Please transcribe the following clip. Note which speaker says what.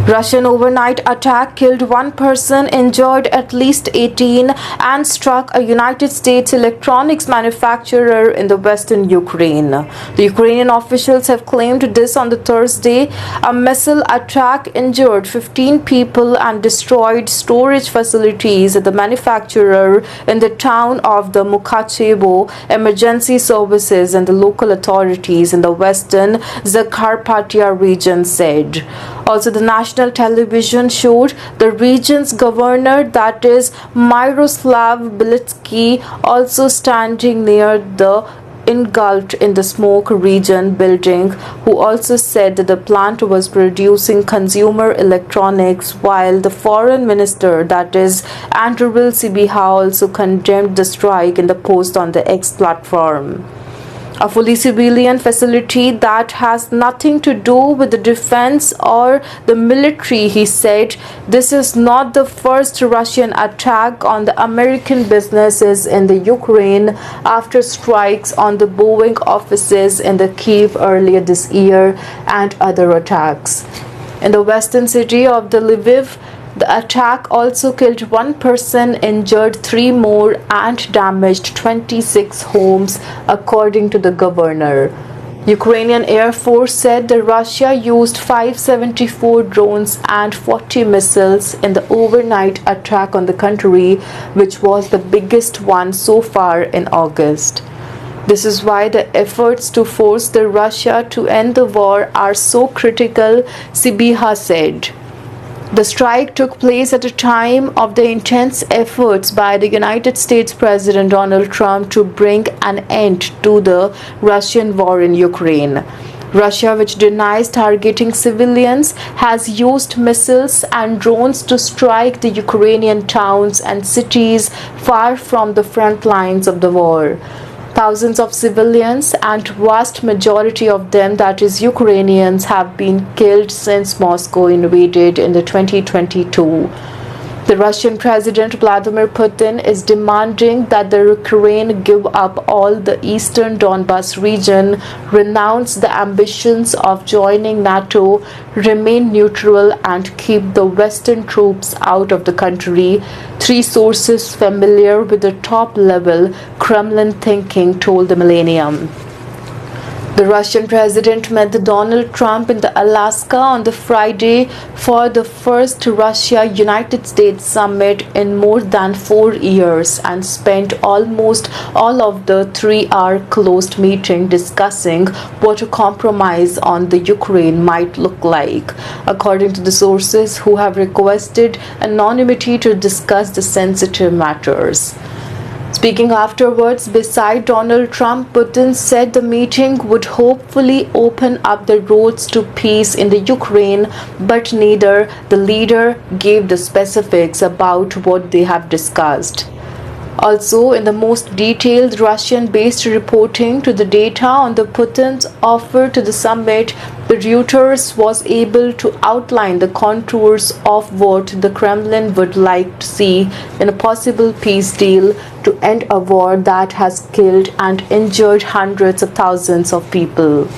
Speaker 1: Russian overnight attack killed one person, injured at least 18, and struck a United States electronics manufacturer in the western Ukraine. The Ukrainian officials have claimed this on the Thursday. A missile attack injured 15 people and destroyed storage facilities at the manufacturer in the town of the Mukachevo. Emergency services and the local authorities in the western Zakarpattia region said. Also, the national television showed the region's governor, that is Myroslav Biletsky, also standing near the engulfed in the smoke region building, who also said that the plant was producing consumer electronics, while the foreign minister, that is Andriy Sybiha, also condemned the strike in the post on the X platform. A fully civilian facility that has nothing to do with the defense or the military, he said. This is not the first Russian attack on the American businesses in the Ukraine after strikes on the Boeing offices in the Kyiv earlier this year and other attacks. In the western city of the Lviv, the attack also killed one person, injured 3 more, and damaged 26 homes, according to the governor. Ukrainian Air Force said that Russia used 574 drones and 40 missiles in the overnight attack on the country, which was the biggest one so far in August. This is why the efforts to force the Russia to end the war are so critical, Sybiha said. The strike took place at a time of the intense efforts by the United States President Donald Trump to bring an end to the Russian war in Ukraine. Russia, which denies targeting civilians, has used missiles and drones to strike the Ukrainian towns and cities far from the front lines of the war. Thousands of civilians, and vast majority of them, that is Ukrainians, have been killed since Moscow invaded in the 2022. The Russian President Vladimir Putin is demanding that the Ukraine give up all the eastern Donbas region, renounce the ambitions of joining NATO, remain neutral, and keep the Western troops out of the country. 3 sources familiar with the top-level Kremlin thinking told the Millennium. The Russian president met Donald Trump in Alaska on the Friday for the first Russia-United States summit in more than 4 years and spent almost all of the 3-hour closed meeting discussing what a compromise on the Ukraine might look like, according to the sources who have requested anonymity to discuss the sensitive matters. Speaking afterwards, beside Donald Trump, Putin said the meeting would hopefully open up the roads to peace in the Ukraine, but neither the leader gave the specifics about what they have discussed. Also, in the most detailed Russian-based reporting to the data on the Putin's offer to the summit, the Reuters was able to outline the contours of what the Kremlin would like to see in a possible peace deal to end a war that has killed and injured hundreds of thousands of people.